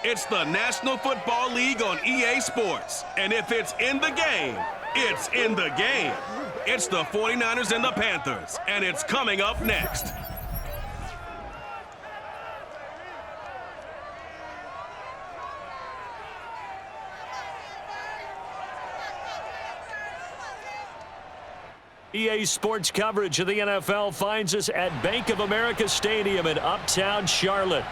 It's the National Football League on EA Sports. And if it's in the game, it's in the game. It's the 49ers and the Panthers, and it's coming up next. EA Sports coverage of the NFL finds us at Bank of America Stadium in Uptown Charlotte.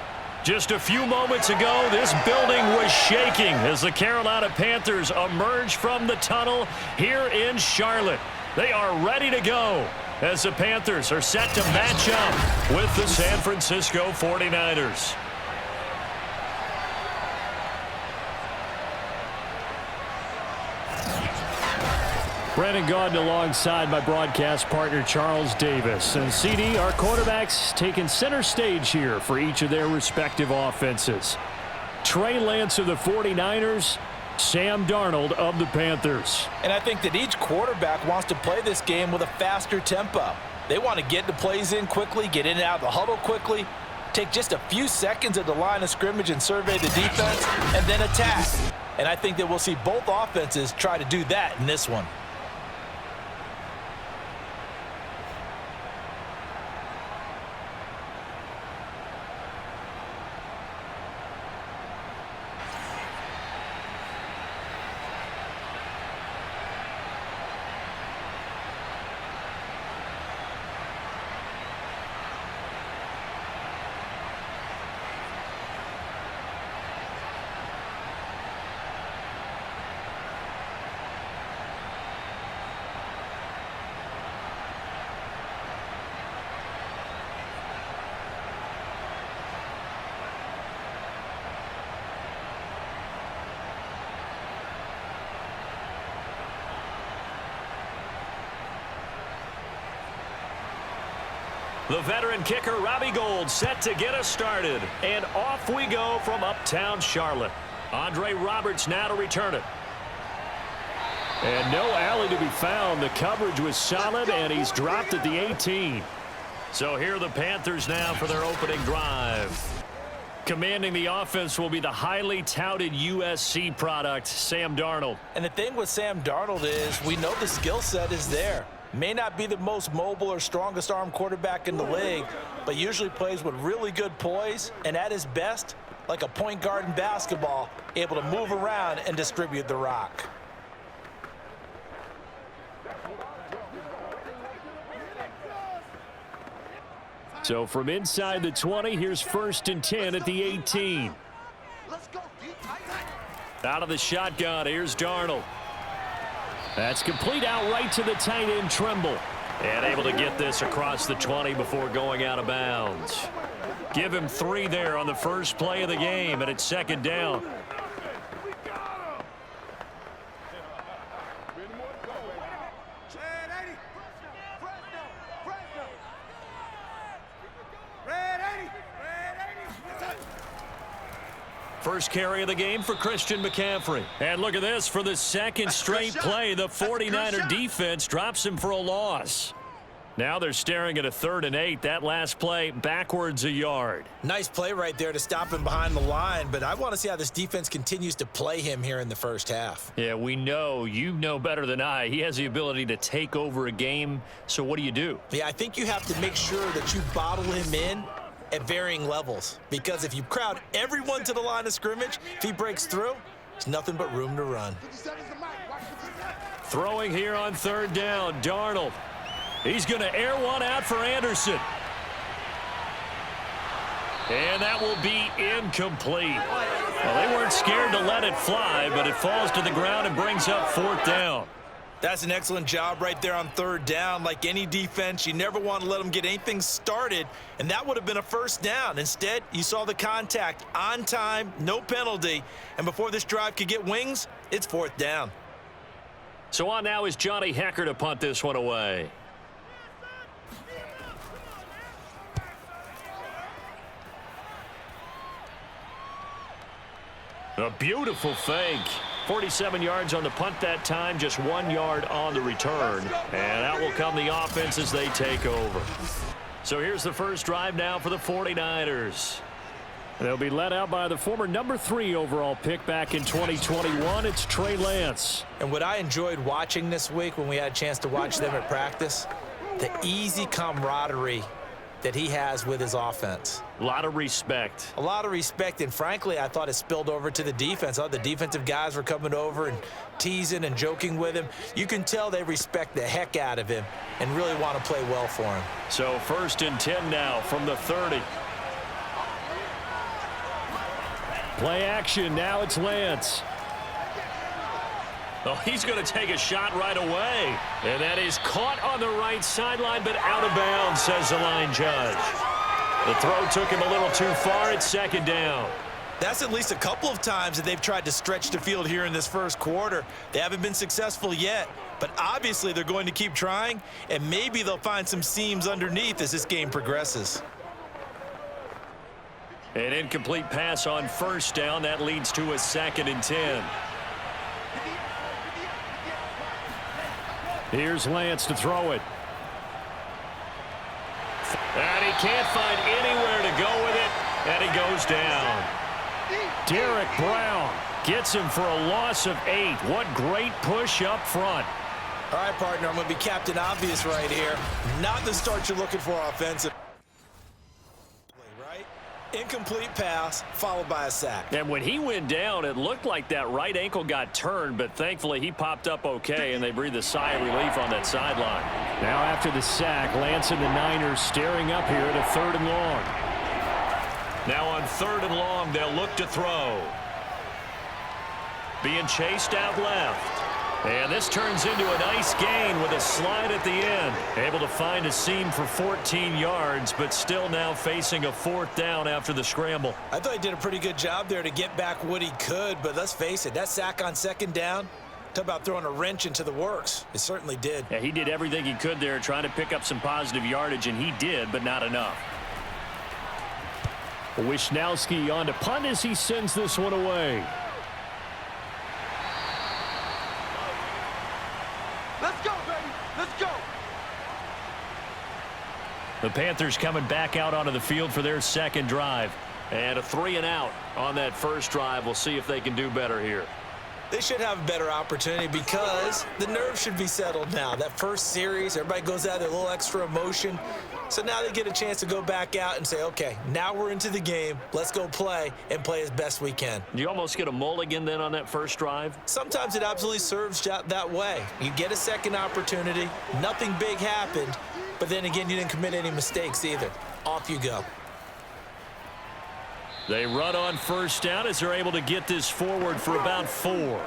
Just a few moments ago, this building was shaking as the Carolina Panthers emerge from the tunnel here in Charlotte. They are ready to go as the Panthers are set to match up with the San Francisco 49ers. Brandon Gaudin alongside my broadcast partner Charles Davis. And CD, our quarterbacks taking center stage here for each of their respective offenses. Trey Lance of the 49ers, Sam Darnold of the Panthers. And I think that each quarterback wants to play this game with a faster tempo. They want to get the plays in quickly, get in and out of the huddle quickly, take just a few seconds at the line of scrimmage and survey the defense, and then attack. And I think that we'll see both offenses try to do that in this one. The veteran kicker, Robbie Gould, set to get us started. And off we go from Uptown Charlotte. Andre Roberts now to return it. And no alley to be found. The coverage was solid, and he's dropped at the 18. So here are the Panthers now for their opening drive. Commanding the offense will be the highly touted USC product, Sam Darnold. And the thing with Sam Darnold is we know the skill set is there. May not be the most mobile or strongest arm quarterback in the league, but usually plays with really good poise, and at his best, like a point guard in basketball, able to move around and distribute the rock. So from inside the 20, here's 1st and 10 at the 18. Out of the shotgun, here's Darnold. That's complete out right to the tight end, Trimble. And able to get this across the 20 before going out of bounds. Give him 3 there on the first play of the game, and it's 2nd down. First carry of the game for Christian McCaffrey. And look at this. For the second straight play, the 49er defense drops him for a loss. Now they're staring at a 3rd and 8. That last play backwards a yard. Nice play right there to stop him behind the line, but I want to see how this defense continues to play him here in the first half. Yeah, we know. You know better than I. He has the ability to take over a game, so what do you do? Yeah, I think you have to make sure that you bottle him in at varying levels, because if you crowd everyone to the line of scrimmage, if he breaks through, it's nothing but room to run. Throwing here on 3rd down, Darnold. He's going to air one out for Anderson. And that will be incomplete. Well, they weren't scared to let it fly, but it falls to the ground and brings up 4th down. That's an excellent job right there on 3rd down. Like any defense, you never want to let them get anything started, and that would have been a 1st down. Instead, you saw the contact on time, no penalty, and before this drive could get wings, it's 4th down. So on now is Johnny Hecker to punt this one away. A beautiful fake. 47 yards on the punt that time, just 1 yard on the return. And out will come the offense as they take over. So here's the first drive now for the 49ers. They'll be led out by the former #3 overall pick back in 2021. It's Trey Lance. And what I enjoyed watching this week when we had a chance to watch them at practice, the easy camaraderie that he has with his offense. A lot of respect. A lot of respect, and frankly, I thought it spilled over to the defense. The defensive guys were coming over and teasing and joking with him. You can tell they respect the heck out of him and really want to play well for him. So 1st and 10 now from the 30. Play action, now it's Lance. Oh, he's going to take a shot right away. And that is caught on the right sideline, but out of bounds, says the line judge. The throw took him a little too far. It's 2nd down. That's at least a couple of times that they've tried to stretch the field here in this first quarter. They haven't been successful yet, but obviously they're going to keep trying, and maybe they'll find some seams underneath as this game progresses. An incomplete pass on 1st down. That leads to a 2nd and 10. Here's Lance to throw it. And he can't find anywhere to go with it, and he goes down. Derek Brown gets him for a loss of 8. What great push up front. All right, partner, I'm going to be Captain Obvious right here. Not the start you're looking for offensive. Incomplete pass, followed by a sack. And when he went down, it looked like that right ankle got turned, but thankfully he popped up okay, and they breathed a sigh of relief on that sideline. Now after the sack, Lance and the Niners staring up here at a 3rd and long. Now on 3rd and long, they'll look to throw. Being chased out left. And this turns into a nice gain with a slide at the end. Able to find a seam for 14 yards, but still now facing a 4th down after the scramble. I thought he did a pretty good job there to get back what he could, but let's face it, that sack on 2nd down, talk about throwing a wrench into the works. It certainly did. Yeah, he did everything he could there trying to pick up some positive yardage, and he did, but not enough. Wishnowski on to punt as he sends this one away. Let's go, baby. Let's go. The Panthers coming back out onto the field for their 2nd drive. And a 3 and out on that first drive. We'll see if they can do better here. They should have a better opportunity because the nerves should be settled now. That first series, everybody goes out there, a little extra emotion. So now they get a chance to go back out and say, okay, now we're into the game. Let's go play and play as best we can. You almost get a mulligan then on that first drive? Sometimes it absolutely serves that way. You get a second opportunity. Nothing big happened. But then again, you didn't commit any mistakes either. Off you go. They run on 1st down as they're able to get this forward for about 4.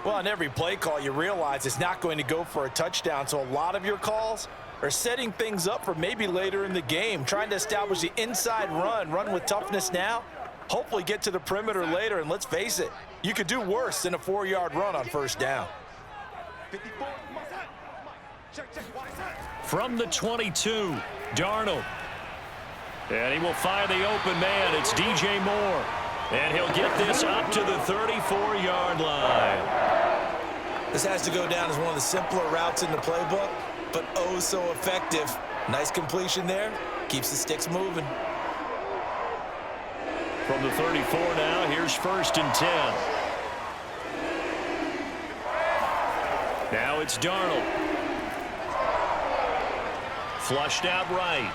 Well, on every play call, you realize it's not going to go for a touchdown. So a lot of your calls are setting things up for maybe later in the game, trying to establish the inside run with toughness now, hopefully get to the perimeter later, and let's face it, you could do worse than a 4-yard run on 1st down. From the 22, Darnold. And he will find the open man. It's DJ Moore. And he'll get this up to the 34-yard line. This has to go down as one of the simpler routes in the playbook, but oh so effective. Nice completion there. Keeps the sticks moving. From the 34 now, here's 1st and 10. Now it's Darnold. Flushed out right.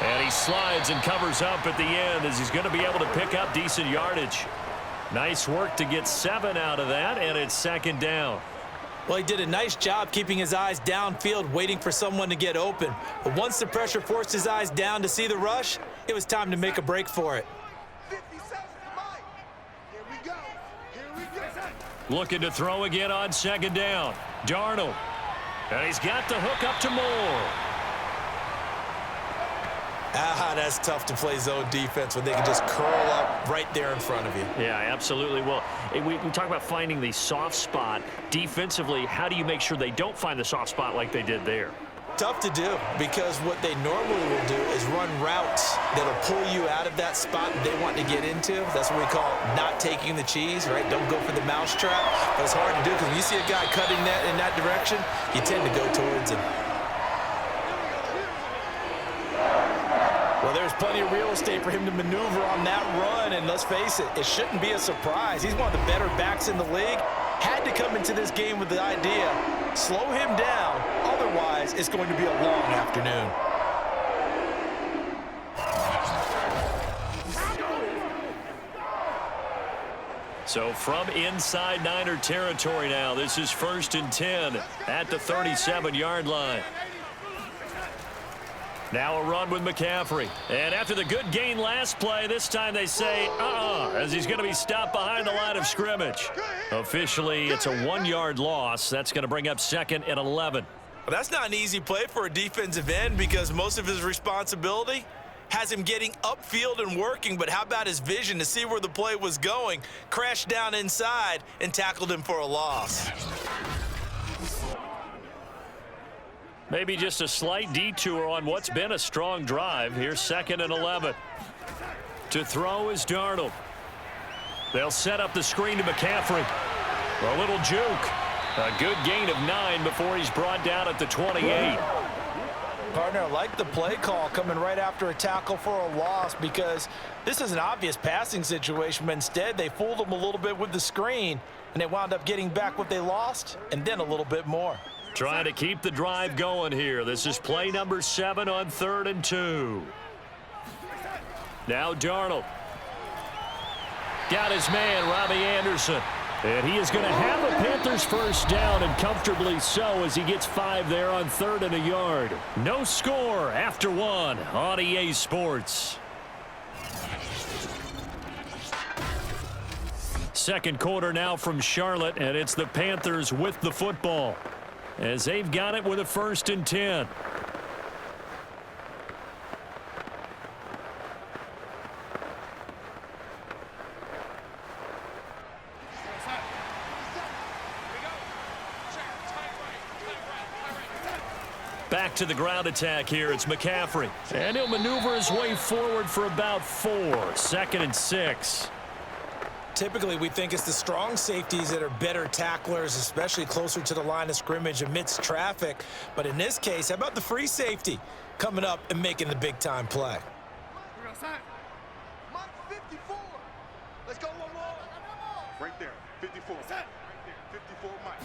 And he slides and covers up at the end as he's going to be able to pick up decent yardage. Nice work to get 7 out of that, and it's 2nd down. Well, he did a nice job keeping his eyes downfield, waiting for someone to get open. But once the pressure forced his eyes down to see the rush, it was time to make a break for it. 57, Mike. Here we go. Here we go. Looking to throw again on 2nd down. Darnold. And he's got the hook up to Moore. That's tough to play zone defense when they can just curl up right there in front of you. Yeah, absolutely. Well, we talk about finding the soft spot. Defensively, how do you make sure they don't find the soft spot like they did there? Tough to do because what they normally will do is run routes that'll pull you out of that spot that they want to get into. That's what we call not taking the cheese, right? Don't go for the mousetrap. But it's hard to do because when you see a guy cutting that in that direction, you tend to go towards him. Well, there's plenty of real estate for him to maneuver on that run, and let's face it, it shouldn't be a surprise. He's one of the better backs in the league. Had to come into this game with the idea, slow him down, otherwise it's going to be a long afternoon. So from inside Niner territory now, this is 1st and 10 at the 37-yard line. Now a run with McCaffrey. And after the good gain last play, this time they say, as he's going to be stopped behind the line of scrimmage. Officially, it's a 1-yard loss. That's going to bring up 2nd and 11. Well, that's not an easy play for a defensive end because most of his responsibility has him getting upfield and working, but how about his vision to see where the play was going, crashed down inside, and tackled him for a loss. Maybe just a slight detour on what's been a strong drive. Here's 2nd and 11. To throw is Darnold. They'll set up the screen to McCaffrey. A little juke. A good gain of 9 before he's brought down at the 28. Partner, I like the play call coming right after a tackle for a loss because this is an obvious passing situation, but instead they fooled him a little bit with the screen, and they wound up getting back what they lost and then a little bit more. Trying to keep the drive going here. This is play number 7 on 3rd and 2. Now Darnold. Got his man, Robbie Anderson. And he is going to have a Panthers first down, and comfortably so as he gets 5 there on 3rd and a yard. No score after 1 on EA Sports. Second quarter now from Charlotte, and it's the Panthers with the football as they've got it with a 1st and 10. Back to the ground attack here. It's McCaffrey. And he'll maneuver his way forward for about 4. 2nd and 6. Typically, we think it's the strong safeties that are better tacklers, especially closer to the line of scrimmage amidst traffic. But in this case, how about the free safety coming up and making the big-time play? Mike 54. Let's go one more. Right there, 54. Right there, 54, Mike.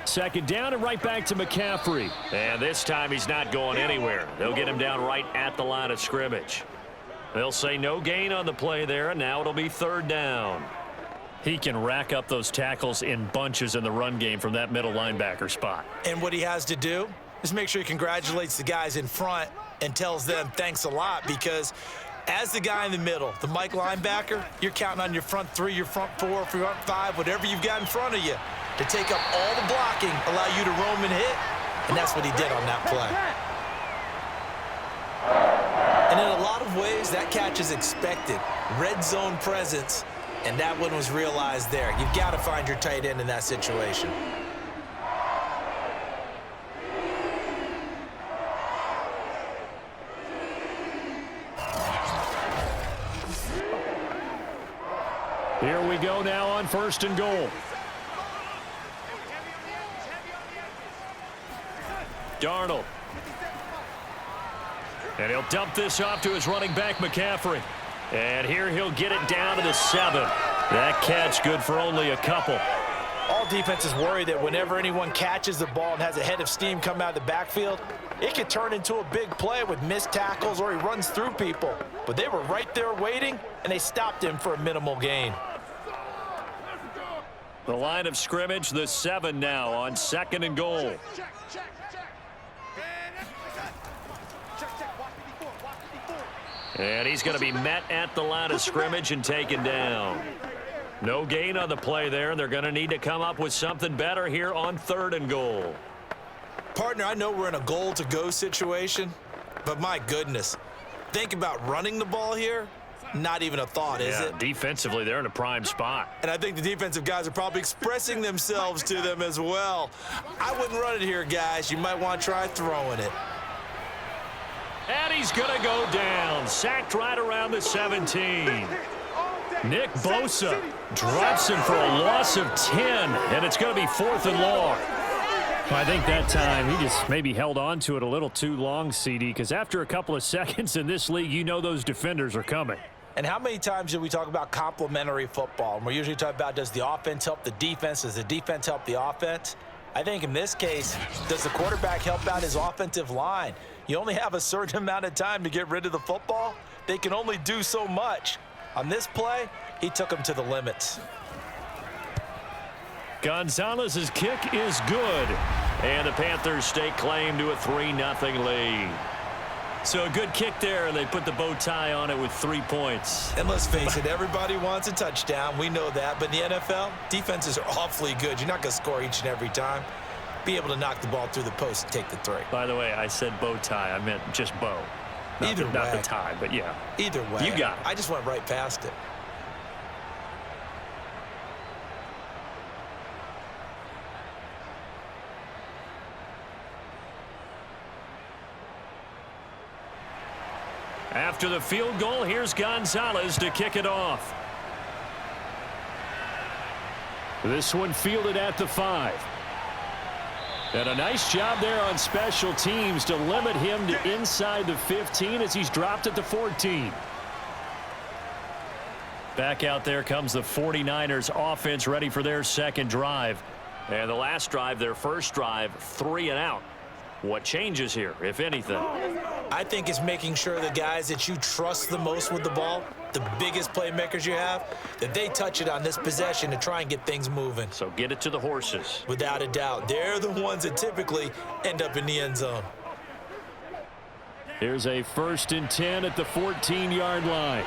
2nd down and right back to McCaffrey. And this time he's not going anywhere. They'll get him down right at the line of scrimmage. They'll say no gain on the play there, and now it'll be 3rd down. He can rack up those tackles in bunches in the run game from that middle linebacker spot. And what he has to do is make sure he congratulates the guys in front and tells them thanks a lot, because as the guy in the middle, the Mike linebacker, you're counting on your front 3, your front 4, front 5, whatever you've got in front of you to take up all the blocking, allow you to roam and hit, and that's what he did on that play. And in a lot of ways, that catch is expected. Red zone presence, and that one was realized there. You've got to find your tight end in that situation. Here we go now on 1st and goal. Darnold. And he'll dump this off to his running back, McCaffrey. And here he'll get it down to the 7. That catch good for only a couple. All defenses worry that whenever anyone catches the ball and has a head of steam come out of the backfield, it could turn into a big play with missed tackles or he runs through people. But they were right there waiting, and they stopped him for a minimal gain. The line of scrimmage, the 7 now on 2nd and goal. And he's going to be met at the line of scrimmage and taken down. No gain on the play there, and they're going to need to come up with something better here on 3rd and goal. Partner, I know we're in a goal-to-go situation, but my goodness, think about running the ball here. Not even a thought, is it? Defensively, they're in a prime spot. And I think the defensive guys are probably expressing themselves to them as well. I wouldn't run it here, guys. You might want to try throwing it. And he's going to go down. Sacked right around the 17. Nick Bosa drops him for a loss of 10, and it's going to be 4th and long. I think that time he just maybe held on to it a little too long, CD, because after a couple of seconds in this league, you know those defenders are coming. And how many times do we talk about complementary football? And we're usually talking about, does the offense help the defense? Does the defense help the offense? I think in this case, does the quarterback help out his offensive line? You only have a certain amount of time to get rid of the football. They can only do so much. On this play, he took them to the limits. Gonzalez's kick is good. And the Panthers stake claim to a 3-0 lead. So a good kick there, and they put the bow tie on it with 3 points. And let's face it, everybody wants a touchdown. We know that. But in the NFL, defenses are awfully good. You're not going to score each and every time. Be able to knock the ball through the post and take the 3. By the way, I said bow tie. I meant just bow. Not the tie, but yeah. Either way. You got it. I just went right past it. After the field goal, here's Gonzalez to kick it off. This one fielded at the 5. And a nice job there on special teams to limit him to inside the 15 as he's dropped at the 14. Back out there comes the 49ers offense ready for their second drive. And the last drive, their first drive, 3 and out. What changes here, if anything? I think it's making sure the guys that you trust the most with the ball, the biggest playmakers you have, that they touch it on this possession to try and get things moving. So get it to the horses. Without a doubt. They're the ones that typically end up in the end zone. Here's a 1st and 10 at the 14-yard line.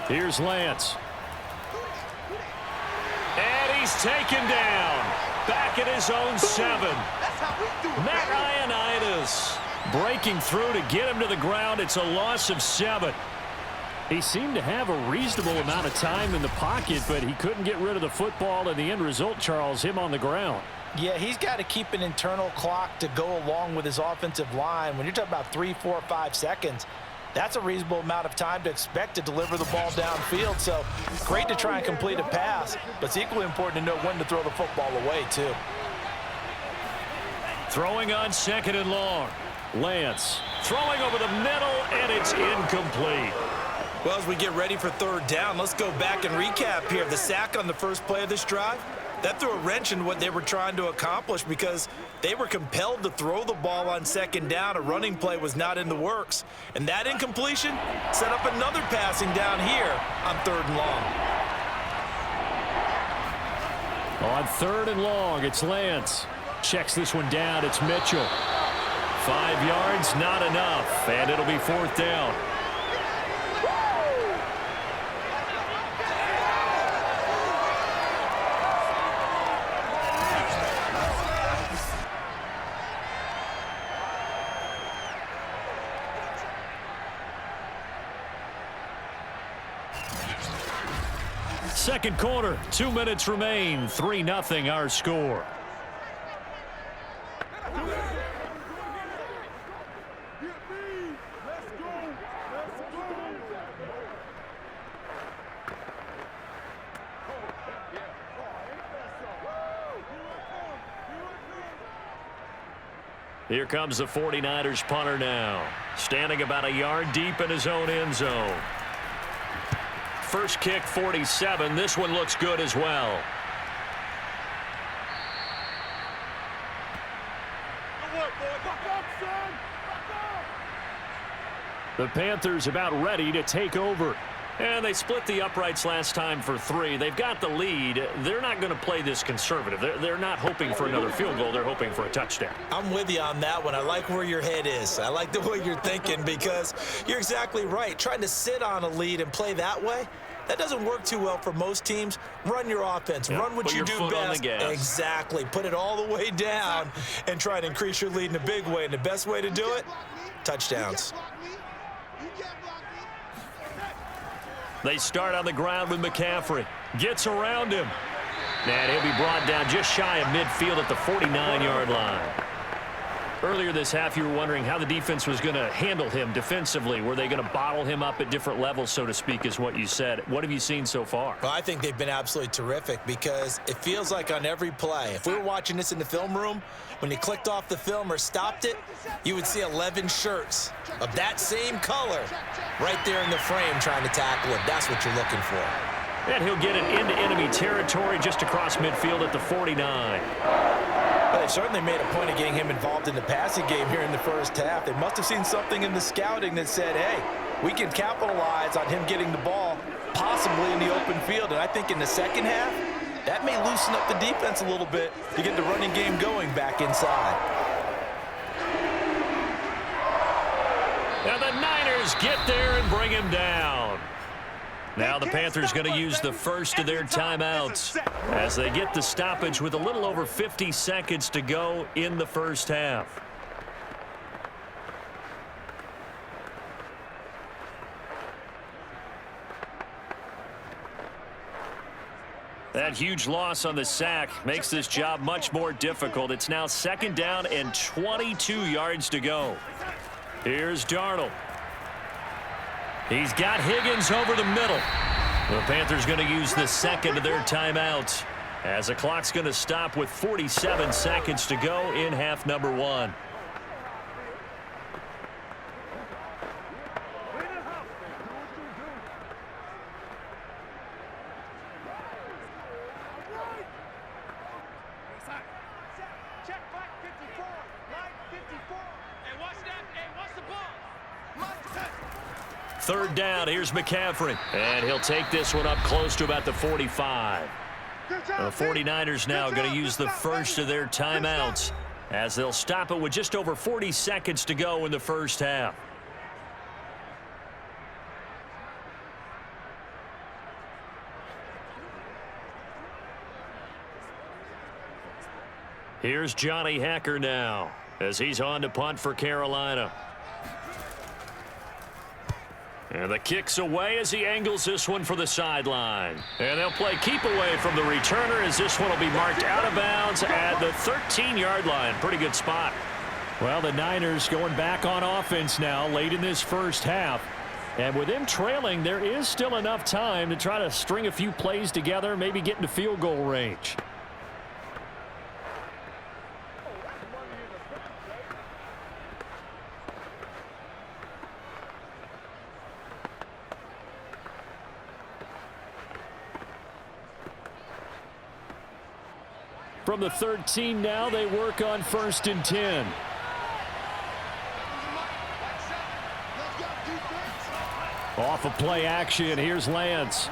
Here's Lance. And he's taken down. Back at his own 7. Matt Ioannidis breaking through to get him to the ground. It's a loss of 7. He seemed to have a reasonable amount of time in the pocket, but he couldn't get rid of the football, and the end result, Charles, him on the ground. Yeah, he's got to keep an internal clock to go along with his offensive line. When you're talking about 3, 4, 5 seconds, that's a reasonable amount of time to expect to deliver the ball downfield. So great to try and complete a pass, but it's equally important to know when to throw the football away, too. Throwing on 2nd and long. Lance throwing over the middle, and it's incomplete. Well, as we get ready for 3rd down, let's go back and recap here. The sack on the first play of this drive, that threw a wrench in what they were trying to accomplish because they were compelled to throw the ball on 2nd down. A running play was not in the works. And that incompletion set up another passing down here on 3rd and long. On 3rd and long, it's Lance. Checks this one down. It's Mitchell. 5 yards, not enough. And it'll be 4th down. Second quarter, 2 minutes remain. 3-0 our score. Here comes the 49ers punter now. Standing about a yard deep in his own end zone. First kick, 47. This one looks good as well. The Panthers about ready to take over. And they split the uprights last time for 3. They've got the lead. They're not going to play this conservative. They're not hoping for another field goal. They're hoping for a touchdown. I'm with you on that one. I like where your head is. I like the way you're thinking because you're exactly right. Trying to sit on a lead and play that way, that doesn't work too well for most teams. Run your offense. Yep. Run what you do best. Exactly. Put it all the way down and try to increase your lead in a big way. And the best way to do it, touchdowns. They start on the ground with McCaffrey. Gets around him. And he'll be brought down just shy of midfield at the 49-yard line. Earlier this half, you were wondering how the defense was going to handle him defensively. Were they going to bottle him up at different levels, so to speak, is what you said. What have you seen so far? Well, I think they've been absolutely terrific because it feels like on every play, if we were watching this in the film room, when you clicked off the film or stopped it, you would see 11 shirts of that same color right there in the frame trying to tackle it. That's what you're looking for. And he'll get it into enemy territory just across midfield at the 49. Well, they certainly made a point of getting him involved in the passing game here in the first half. They must have seen something in the scouting that said, hey, we can capitalize on him getting the ball possibly in the open field. And I think in the second half, that may loosen up the defense a little bit to get the running game going back inside. Now the Niners get there and bring him down. Now the Panthers going to use the first of their timeouts as they get the stoppage with a little over 50 seconds to go in the first half. That huge loss on the sack makes this job much more difficult. It's now 2nd down and 22 yards to go. Here's Darnold. He's got Higgins over the middle. The Panthers going to use the second of their timeouts as the clock's going to stop with 47 seconds to go in half number 1. Third down, here's McCaffrey. And he'll take this one up close to about the 45. The 49ers now going to use the first of their timeouts as they'll stop it with just over 40 seconds to go in the first half. Here's Johnny Hacker now as he's on to punt for Carolina. And the kick's away as he angles this one for the sideline. And they'll play keep away from the returner as this one will be marked out of bounds at the 13-yard line. Pretty good spot. Well, the Niners going back on offense now late in this first half. And with them trailing, there is still enough time to try to string a few plays together, maybe get into field goal range. From the 13 now, they work on 1st and 10. Off of play action, here's Lance.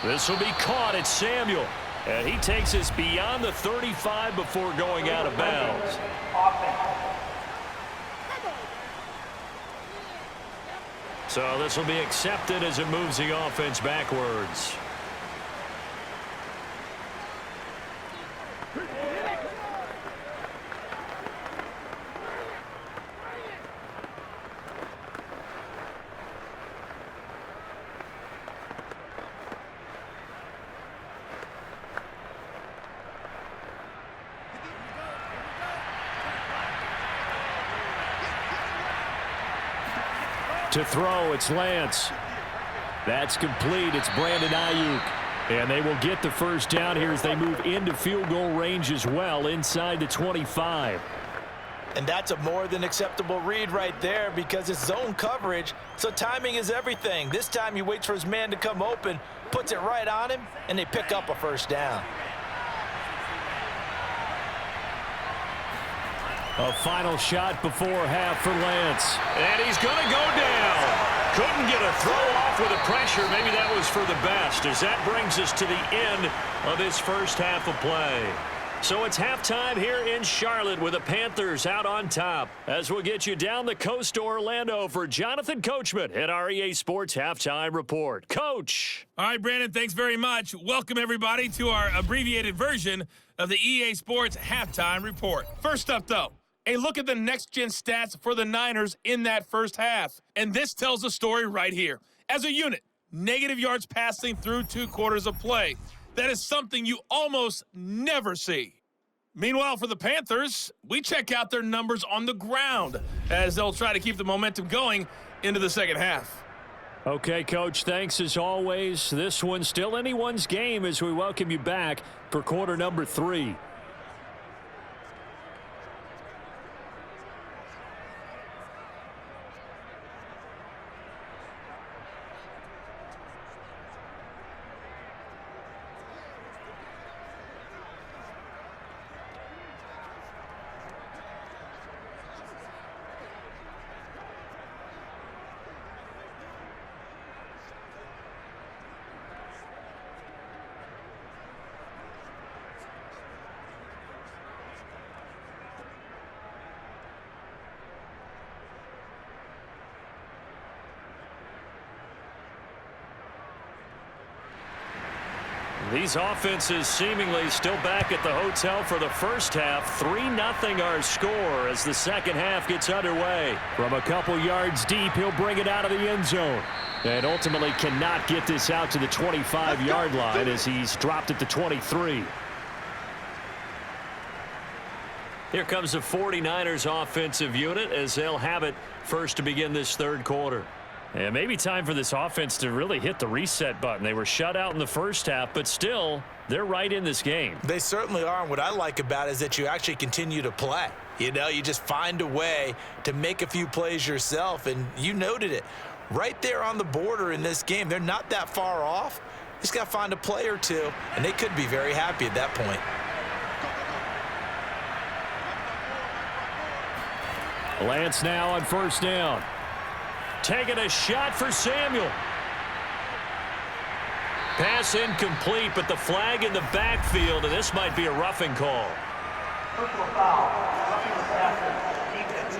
This will be caught at Samuel. And he takes us beyond the 35 before going out of bounds. So this will be accepted as it moves the offense backwards. To throw, it's Lance. That's complete. It's Brandon Ayuk. And they will get the first down here as they move into field goal range as well inside the 25. And that's a more than acceptable read right there because it's zone coverage, so timing is everything. This time he waits for his man to come open, puts it right on him, and they pick up a first down. A final shot before half for Lance. And he's going to go down. Couldn't get a throw off with the pressure. Maybe that was for the best as that brings us to the end of this first half of play. So it's halftime here in Charlotte with the Panthers out on top. As we'll get you down the coast to Orlando for Jonathan Coachman at our EA Sports Halftime Report. Coach. All right, Brandon, thanks very much. Welcome, everybody, to our abbreviated version of the EA Sports Halftime Report. First up, though, a look at the next-gen stats for the Niners in that first half. And this tells the story right here. As a unit, negative yards passing through 2 quarters of play. That is something you almost never see. Meanwhile, for the Panthers, we check out their numbers on the ground as they'll try to keep the momentum going into the second half. Okay, Coach, thanks as always. This one's still anyone's game as we welcome you back for quarter number 3. These offenses seemingly still back at the hotel for the first half. 3-0 our score as the second half gets underway. From a couple yards deep, he'll bring it out of the end zone. And ultimately cannot get this out to the 25-yard line as he's dropped at the 23. Here comes the 49ers offensive unit as they'll have it first to begin this third quarter. And maybe time for this offense to really hit the reset button. They were shut out in the first half, but still, they're right in this game. They certainly are, and what I like about it is that you actually continue to play. You know, you just find a way to make a few plays yourself, and you noted it. Right there on the border in this game, they're not that far off. You just got to find a play or two, and they could be very happy at that point. Lance now on first down. Taking a shot for Samuel. Pass incomplete, but the flag in the backfield, and this might be a roughing call. Personal foul. Roughing the passer. Defense.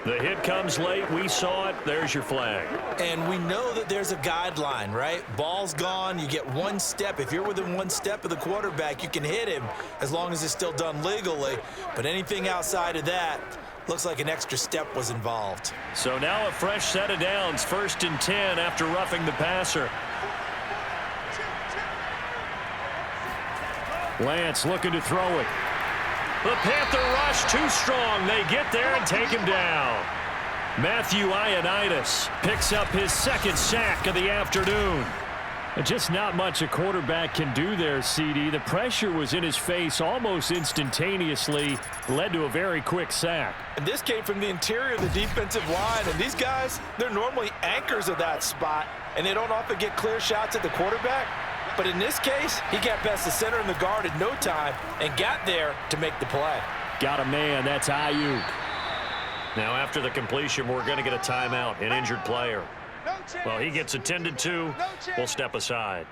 The hit comes late. We saw it. There's your flag. And we know that there's a guideline, right? Ball's gone. You get one step. If you're within one step of the quarterback, you can hit him as long as it's still done legally. But anything outside of that, looks like an extra step was involved. So now a fresh set of downs. 1st and 10 after roughing the passer. Lance looking to throw it. The Panther rush too strong. They get there and take him down. Matthew Ioannidis picks up his second sack of the afternoon. Just not much a quarterback can do there, CD. The pressure was in his face almost instantaneously, led to a very quick sack. And this came from the interior of the defensive line, and these guys, they're normally anchors of that spot, and they don't often get clear shots at the quarterback. But in this case, he got past the center and the guard in no time and got there to make the play. Got a man, that's Ayuk. Now after the completion, we're going to get a timeout, an injured player. Well, he gets attended to. We'll step aside.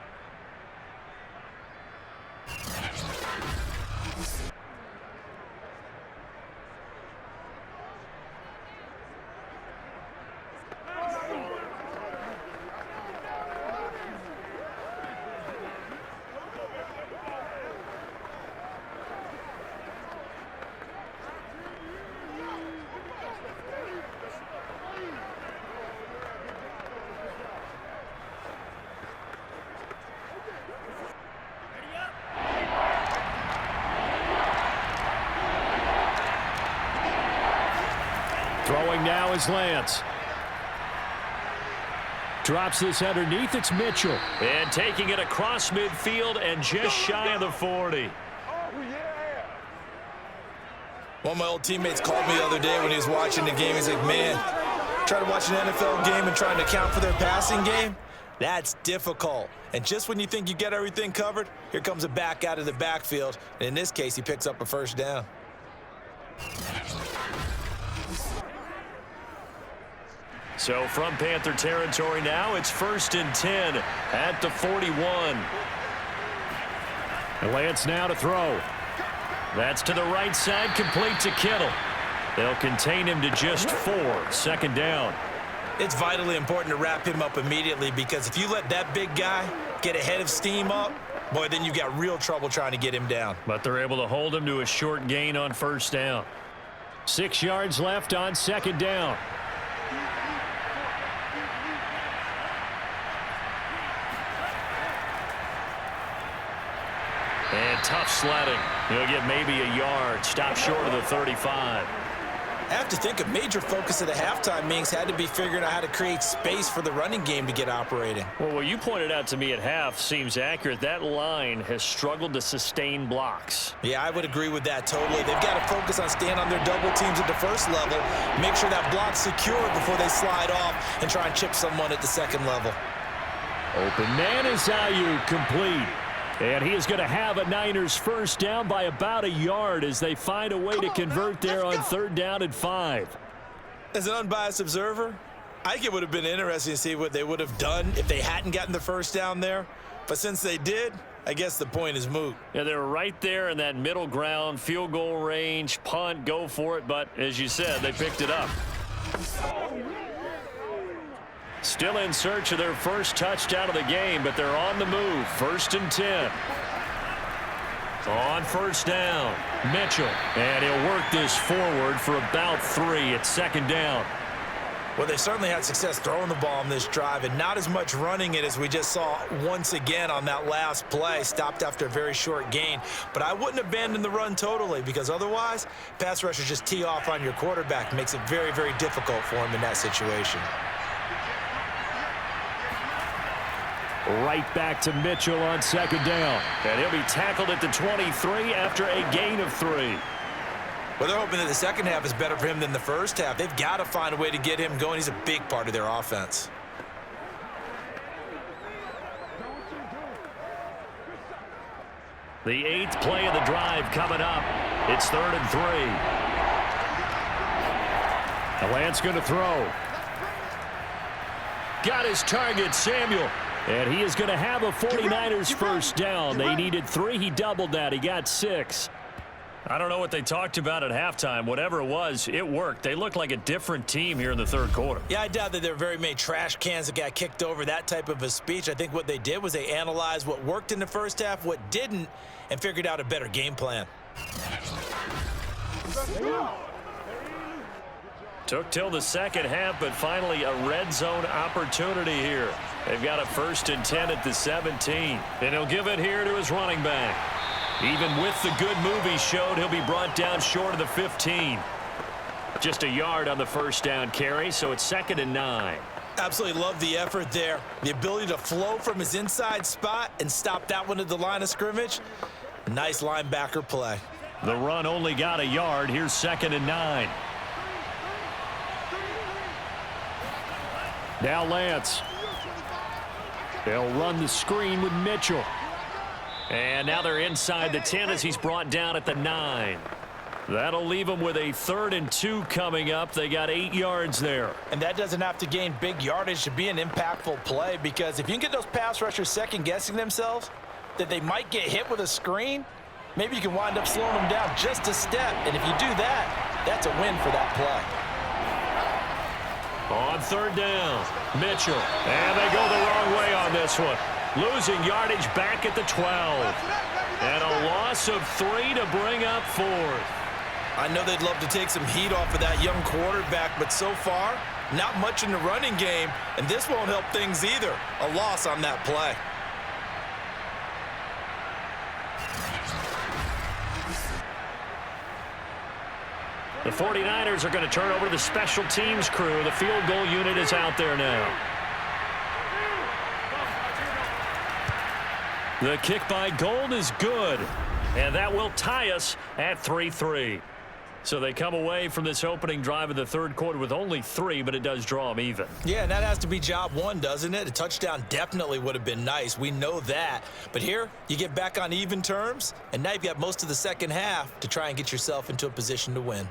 Throwing now is Lance. Drops this underneath. It's Mitchell. And taking it across midfield and just shy of the 40. One of my old teammates called me the other day when he was watching the game. He's like, man, trying to watch an NFL game and trying to account for their passing game, that's difficult. And just when you think you get everything covered, here comes a back out of the backfield. And in this case, he picks up a first down. So from Panther territory now, it's 1st and 10 at the 41. Lance now to throw. That's to the right side, complete to Kittle. They'll contain him to just 4. 2nd down. It's vitally important to wrap him up immediately because if you let that big guy get ahead of steam up, boy, then you've got real trouble trying to get him down. But they're able to hold him to a short gain on 1st down. 6 yards left on 2nd down. And tough sledding. He'll get maybe a yard. Stop short of the 35. I have to think a major focus of the halftime meetings had to be figuring out how to create space for the running game to get operating. Well, what you pointed out to me at half seems accurate. That line has struggled to sustain blocks. Yeah, I would agree with that totally. They've got to focus on staying on their double teams at the first level, make sure that block's secure before they slide off and try and chip someone at the second level. Open man is Ayuk, complete. And he is going to have a Niners first down by about a yard as they find a way to convert there on 3rd down and 5. As an unbiased observer, I think it would have been interesting to see what they would have done if they hadn't gotten the first down there. But since they did, I guess the point is moot. Yeah, they were right there in that middle ground, field goal range, punt, go for it. But as you said, they picked it up. Still in search of their first touchdown of the game, but they're on the move. 1st and 10. On 1st down, Mitchell. And he'll work this forward for about 3 at 2nd down. Well, they certainly had success throwing the ball on this drive and not as much running it as we just saw once again on that last play. Stopped after a very short gain. But I wouldn't abandon the run totally because otherwise, pass rushers just tee off on your quarterback. Makes it very, very difficult for him in that situation. Right back to Mitchell on 2nd down. And he'll be tackled at the 23 after a gain of 3. Well, they're hoping that the second half is better for him than the first half. They've got to find a way to get him going. He's a big part of their offense. The 8th play of the drive coming up. It's 3rd and 3. Lance going to throw. Got his target, Samuel. And he is going to have a 49ers first down. They needed 3. He doubled that. He got 6. I don't know what they talked about at halftime. Whatever it was, it worked. They look like a different team here in the 3rd quarter. Yeah, I doubt that there were very many trash cans that got kicked over, that type of a speech. I think what they did was they analyzed what worked in the first half, what didn't, and figured out a better game plan. Took till the second half, but finally a red zone opportunity here. They've got a 1st and 10 at the 17. And he'll give it here to his running back. Even with the good move he showed, he'll be brought down short of the 15. Just a yard on the first down carry, so it's 2nd and 9. Absolutely love the effort there. The ability to flow from his inside spot and stop that one at the line of scrimmage. Nice linebacker play. The run only got a yard. Here's 2nd and 9. Now Lance. They'll run the screen with Mitchell. And now they're inside the 10 as he's brought down at the 9. That'll leave them with a 3rd and 2 coming up. They got 8 yards there. And that doesn't have to gain big yardage to be an impactful play, because if you can get those pass rushers second-guessing themselves that they might get hit with a screen, maybe you can wind up slowing them down just a step. And if you do that, that's a win for that play. On 3rd down, Mitchell. And they go the wrong way on this one. Losing yardage back at the 12. And a loss of 3 to bring up 4th. I know they'd love to take some heat off of that young quarterback, but so far, not much in the running game, and this won't help things either. A loss on that play. The 49ers are going to turn over to the special teams crew. The field goal unit is out there now. The kick by Gold is good, and that will tie us at 3-3. So they come away from this opening drive of the 3rd quarter with only 3, but it does draw them even. Yeah, and that has to be job 1, doesn't it? A touchdown definitely would have been nice. We know that. But here, you get back on even terms, and now you've got most of the second half to try and get yourself into a position to win.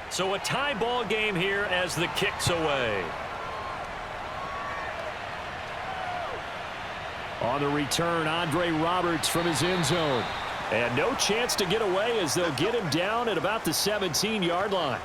So a tie ball game here as the kick's away. On the return, Andre Roberts from his end zone. And no chance to get away as they'll get him down at about the 17-yard line.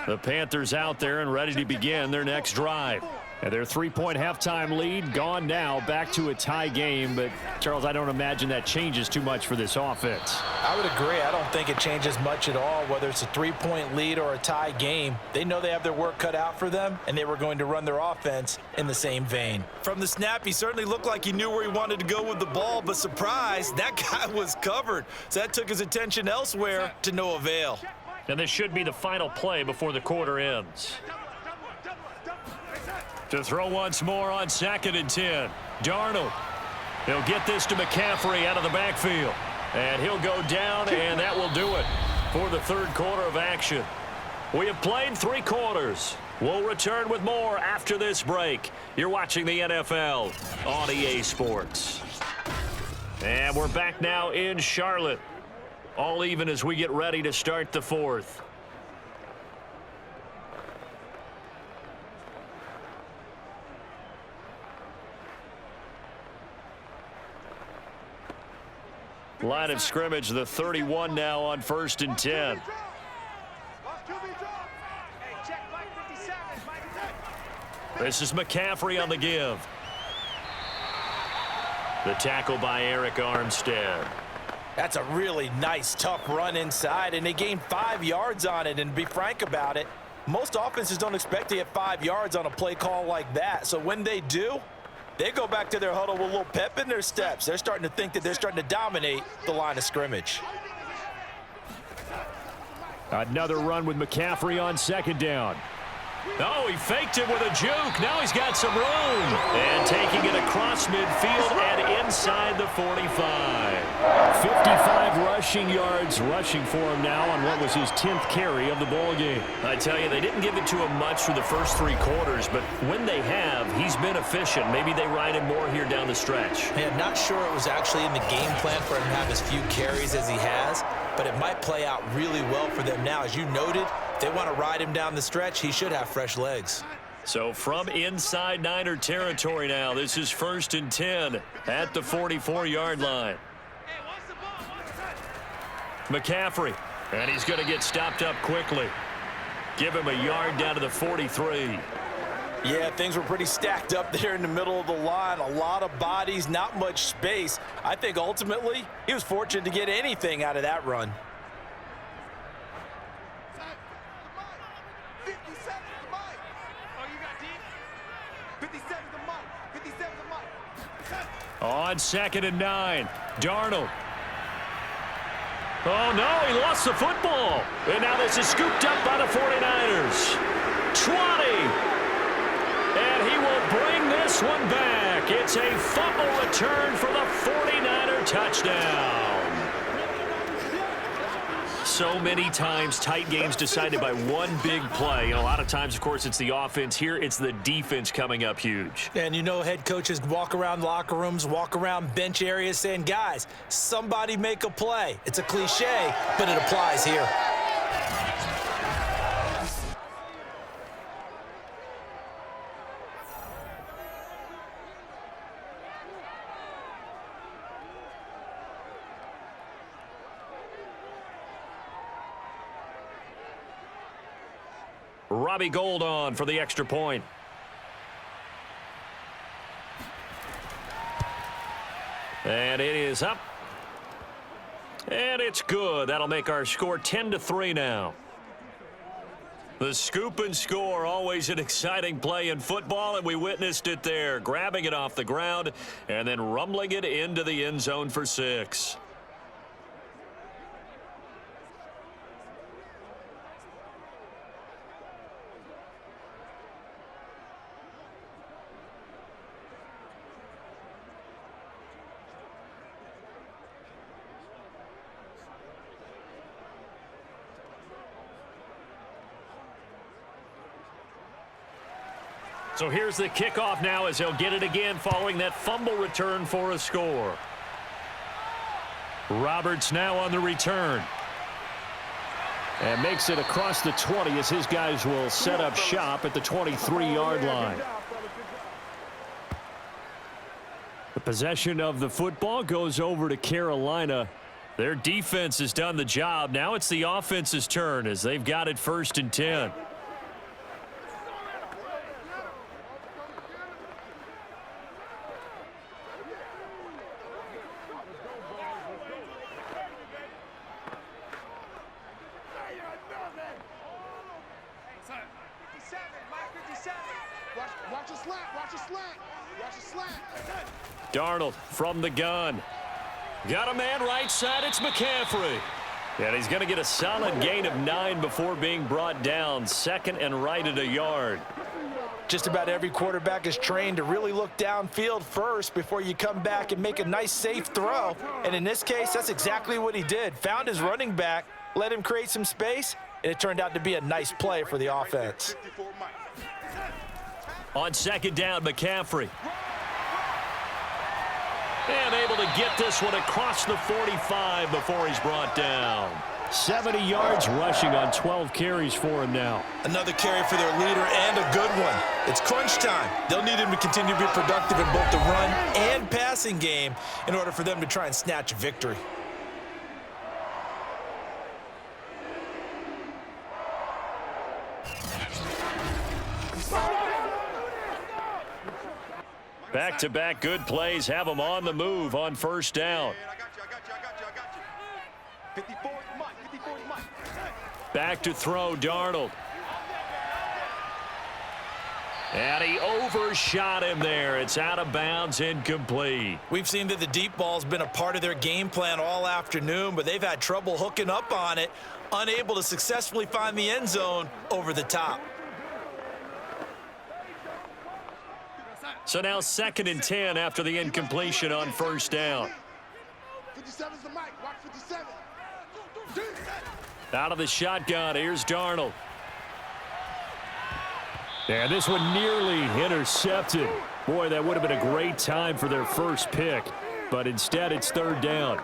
The Panthers out there and ready to begin their next drive. And their 3-point halftime lead gone now, back to a tie game. But, Charles, I don't imagine that changes too much for this offense. I would agree. I don't think it changes much at all, whether it's a 3-point lead or a tie game. They know they have their work cut out for them, and they were going to run their offense in the same vein. From the snap, he certainly looked like he knew where he wanted to go with the ball, but surprise, that guy was covered. So that took his attention elsewhere to no avail. And this should be the final play before the quarter ends. To throw once more on 2nd and 10. Darnold. He'll get this to McCaffrey out of the backfield. And he'll go down, and that will do it for the third quarter of action. We have played 3 quarters. We'll return with more after this break. You're watching the NFL on EA Sports. And we're back now in Charlotte. All even as we get ready to start the fourth. Line of scrimmage, the 31 now on 1st and 10. This is McCaffrey on the give. The tackle by Eric Armstead. That's a really nice, tough run inside, and they gained 5 yards on it. And to be frank about it, most offenses don't expect to get 5 yards on a play call like that. So when they do, they go back to their huddle with a little pep in their steps. They're starting to think that they're starting to dominate the line of scrimmage. Another run with McCaffrey on 2nd down. Oh, he faked it with a juke. Now he's got some room. And taking it across midfield and inside the 45. 55 rushing yards rushing for him now on what was his 10th carry of the ball game. I tell you, they didn't give it to him much for the first 3 quarters, but when they have, he's been efficient. Maybe they ride him more here down the stretch. Man, not sure it was actually in the game plan for him to have as few carries as he has, but it might play out really well for them now. As you noted, if they want to ride him down the stretch, he should have fresh legs. So from inside Niner territory now, this is 1st and 10 at the 44-yard line. McCaffrey, and he's going to get stopped up quickly. Give him a yard down to the 43. Yeah, things were pretty stacked up there in the middle of the line. A lot of bodies, not much space. I think ultimately he was fortunate to get anything out of that run. On 2nd and 9, Darnold. Oh, no, he lost the football. And now this is scooped up by the 49ers. 20. And he will bring this one back. It's a fumble return for the 49er touchdown. So many times, tight games decided by one big play. And a lot of times, of course, it's the offense. Here, it's the defense coming up huge. And you know, head coaches walk around locker rooms, walk around bench areas saying, guys, somebody make a play. It's a cliche, but it applies here. Robbie Gould on for the extra point. And it is up. And it's good. That'll make our score 10-3 now. The scoop and score, always an exciting play in football, and we witnessed it there. Grabbing it off the ground and then rumbling it into the end zone for 6. So here's the kickoff now as he'll get it again following that fumble return for a score. Roberts now on the return. And makes it across the 20 as his guys will set up shop at the 23-yard line. The possession of the football goes over to Carolina. Their defense has done the job. Now it's the offense's turn as they've got it 1st and 10. Watch a slant, watch a slant, watch a slant. Darnold from the gun. Got a man right side. It's McCaffrey. And he's going to get a solid gain of 9 before being brought down. 2nd and right at a yard. Just about every quarterback is trained to really look downfield first before you come back and make a nice, safe throw. And in this case, that's exactly what he did. Found his running back, let him create some space, and it turned out to be a nice play for the offense. On 2nd down, McCaffrey. And able to get this one across the 45 before he's brought down. 70 yards rushing on 12 carries for him now. Another carry for their leader and a good one. It's crunch time. They'll need him to continue to be productive in both the run and passing game in order for them to try and snatch a victory. Back-to-back good plays have them on the move on 1st down. Back to throw, Darnold. And he overshot him there. It's out of bounds, incomplete. We've seen that the deep ball's been a part of their game plan all afternoon, but they've had trouble hooking up on it, unable to successfully find the end zone over the top. So now 2nd and 10 after the incompletion on 1st down. 57's the mic. Watch 57. Out of the shotgun, here's Darnold. And this one nearly intercepted. Boy, that would have been a great time for their first pick, but instead it's 3rd down.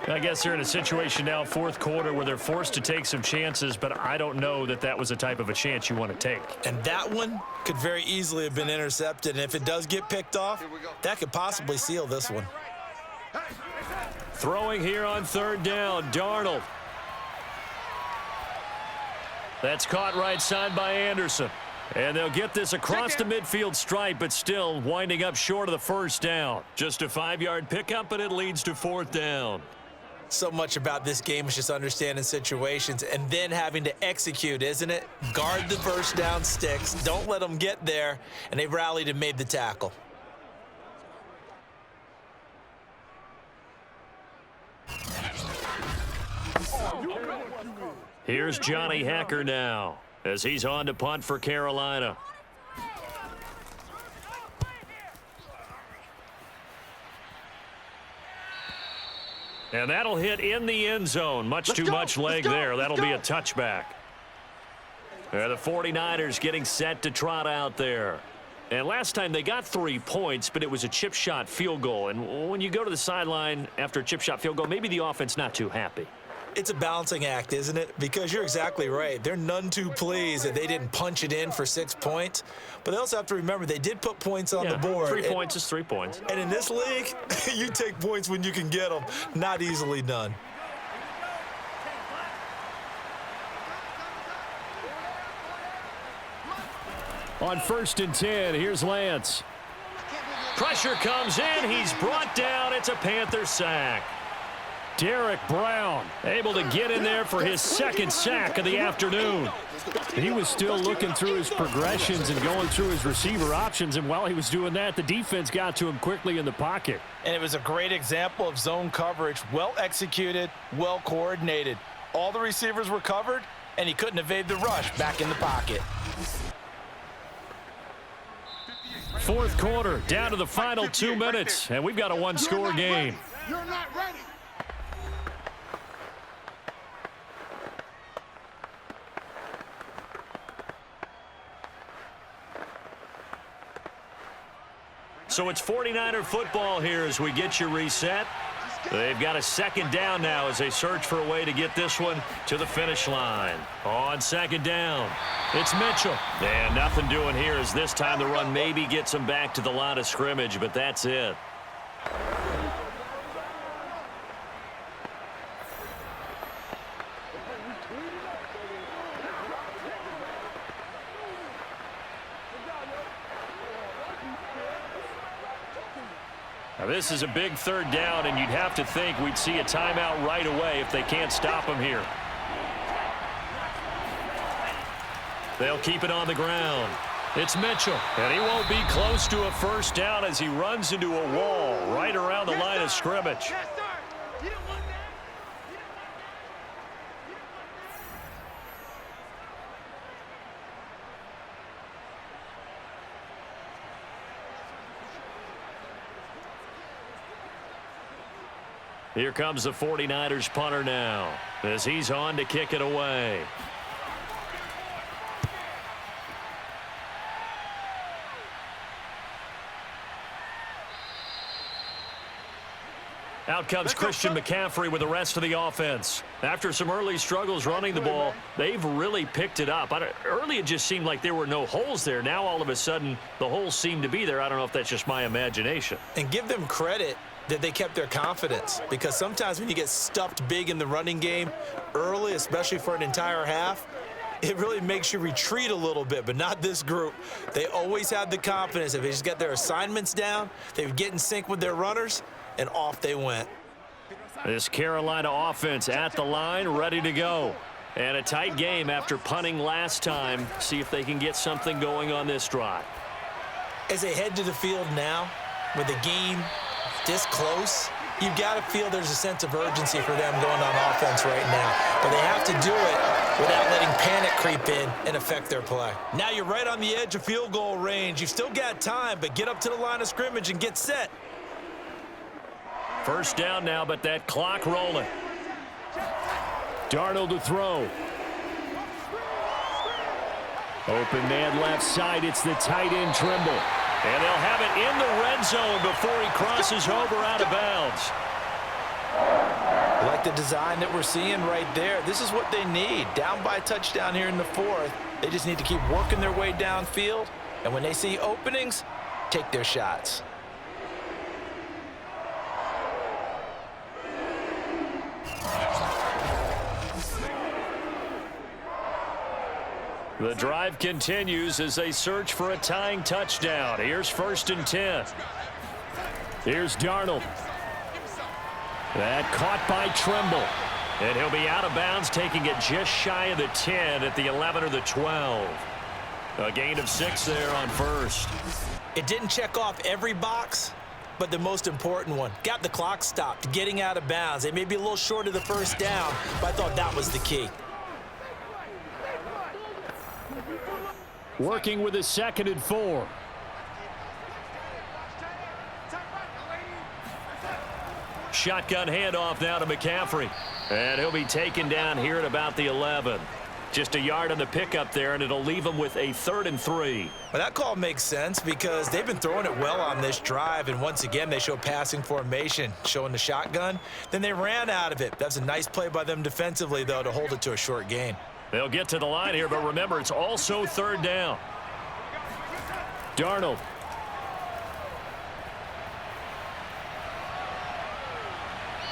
I guess they're in a situation now, 4th quarter, where they're forced to take some chances, but I don't know that that was the type of a chance you want to take. And that one could very easily have been intercepted, and if it does get picked off, that could possibly seal this one. Throwing here on 3rd down, Darnold. That's caught right side by Anderson. And they'll get this across the midfield stripe, but still winding up short of the 1st down. Just a 5-yard pickup, and it leads to 4th down. So much about this game is just understanding situations and then having to execute, isn't it? Guard the 1st down sticks. Don't let them get there. And they rallied and made the tackle. Here's Johnny Hacker now as he's on to punt for Carolina. And that'll hit in the end zone. Much too much leg there. That'll be a touchback. The 49ers getting set to trot out there. And last time they got 3 points, but it was a chip shot field goal. And when you go to the sideline after a chip shot field goal, maybe the offense not too happy. It's a balancing act, isn't it? Because you're exactly right. They're none too pleased that they didn't punch it in for 6 points. But they also have to remember they did put points on the board. 3 points is 3 points. And in this league, you take points when you can get them. Not easily done. On 1st and 10, here's Lance. Pressure comes in. He's brought down. It's a Panther sack. Derek Brown able to get in there for his 2nd sack of the afternoon. He was still looking through his progressions and going through his receiver options, and while he was doing that, the defense got to him quickly in the pocket. And it was a great example of zone coverage, well executed, well coordinated. All the receivers were covered, and he couldn't evade the rush back in the pocket. 4th quarter, down to the final 2 minutes, and we've got a 1-score game. You're not ready. So it's 49er football here as we get you reset. They've got a 2nd down now as they search for a way to get this one to the finish line. On 2nd down, it's Mitchell. And nothing doing here as this time the run maybe gets them back to the line of scrimmage, but that's it. This is a big third down, and you'd have to think we'd see a timeout right away if they can't stop him here. They'll keep it on the ground. It's Mitchell, and he won't be close to a first down as he runs into a wall right around the line of scrimmage. Here comes the 49ers punter now as he's on to kick it away. Out comes Christian McCaffrey with the rest of the offense. After some early struggles running the ball, they've really picked it up. Early it just seemed like there were no holes there. Now all of a sudden the holes seem to be there. I don't know if that's just my imagination. And give them credit that they kept their confidence, because sometimes when you get stuffed big in the running game early, especially for an entire half, it really makes you retreat a little bit, but not this group. They always had the confidence. If they just got their assignments down, they would get in sync with their runners, and off they went. This Carolina offense at the line, ready to go. And a tight game after punting last time. See if they can get something going on this drive. As they head to the field now, with the game this close, you've got to feel there's a sense of urgency for them going on offense right now. But they have to do it without letting panic creep in and affect their play. Now you're right on the edge of field goal range. You've still got time, but get up to the line of scrimmage and get set. First down now, but that clock rolling. Darnold to throw. Open man left side. It's the tight end Trimble. And they'll have it in the red zone before he crosses over out of bounds. I like the design that we're seeing right there. This is what they need. Down by a touchdown here in the fourth. They just need to keep working their way downfield. And when they see openings, take their shots. The drive continues as they search for a tying touchdown. Here's 1st and 10. Here's Darnold. That caught by Trimble. And he'll be out of bounds, taking it just shy of the 10 at the 11 or the 12. A gain of 6 there on first. It didn't check off every box, but the most important one. Got the clock stopped, getting out of bounds. They may be a little short of the first down, but I thought that was the key. Working with a 2nd and 4. Shotgun handoff now to McCaffrey. And he'll be taken down here at about the 11. Just a yard on the pickup there, and it'll leave him with a 3rd and 3. Well, that call makes sense because they've been throwing it well on this drive, and once again they show passing formation, showing the shotgun. Then they ran out of it. That's a nice play by them defensively, though, to hold it to a short gain. They'll get to the line here, but remember, it's also 3rd down. Darnold.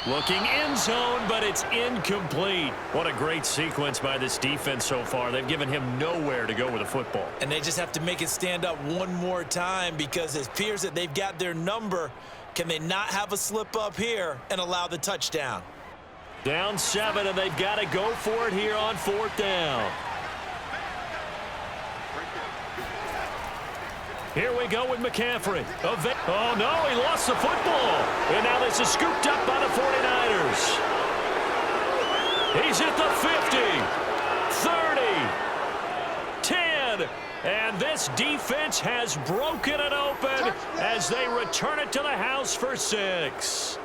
Looking end zone, but it's incomplete. What a great sequence by this defense so far. They've given him nowhere to go with the football. And they just have to make it stand up one more time because it appears that they've got their number. Can they not have a slip up here and allow the touchdown? Down 7, and they've got to go for it here on 4th down. Here we go with McCaffrey. Oh, no, he lost the football. And now this is scooped up by the 49ers. He's at the 50, 30, 10, and this defense has broken it open as they return it to the house for 6.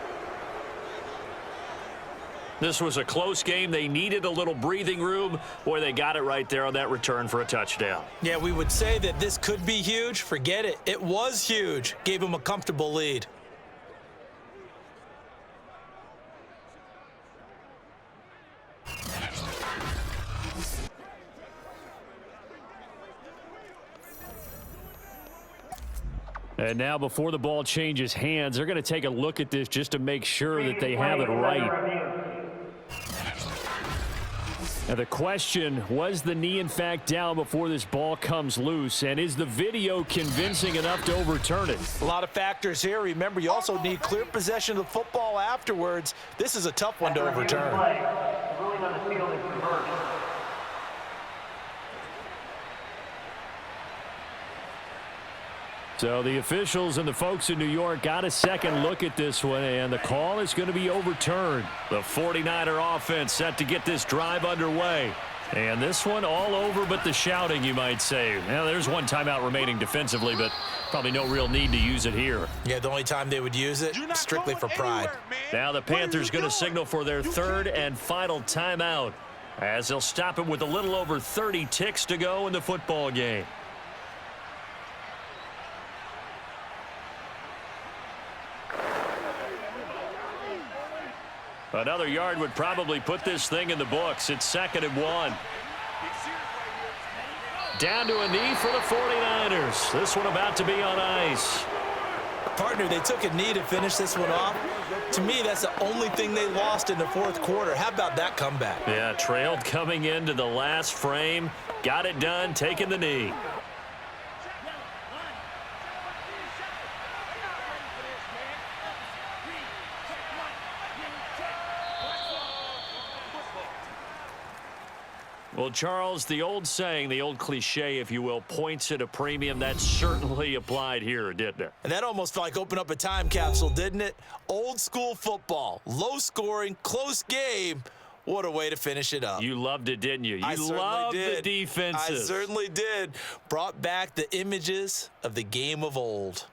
This was a close game. They needed a little breathing room. Boy, they got it right there on that return for a touchdown. Yeah, we would say that this could be huge. Forget it. It was huge. Gave them a comfortable lead. And now before the ball changes hands, they're going to take a look at this just to make sure that they have it right. Now the question, was the knee in fact down before this ball comes loose? And is the video convincing enough to overturn it? A lot of factors here. Remember, you also need clear possession of the football afterwards. This is a tough one to overturn. The ruling on the field is reversed. So the officials and the folks in New York got a second look at this one, and the call is going to be overturned. The 49er offense set to get this drive underway. And this one all over but the shouting, you might say. Now, there's one timeout remaining defensively, but probably no real need to use it here. Yeah, the only time they would use it, strictly for pride. Now the Panthers going to signal for their third and final timeout, as they'll stop it with a little over 30 ticks to go in the football game. Another yard would probably put this thing in the books. It's 2nd and 1. Down to a knee for the 49ers. This one about to be on ice. Partner, they took a knee to finish this one off. To me, that's the only thing they lost in the fourth quarter. How about that comeback? Yeah, trailed coming into the last frame. Got it done, taking the knee. Well, Charles, the old saying, the old cliche, if you will, points at a premium, that certainly applied here, didn't it? And that almost felt like open up a time capsule, didn't it? Old school football, low scoring, close game. What a way to finish it up. You loved it, didn't you? You loved the defenses. I certainly did. Brought back the images of the game of old.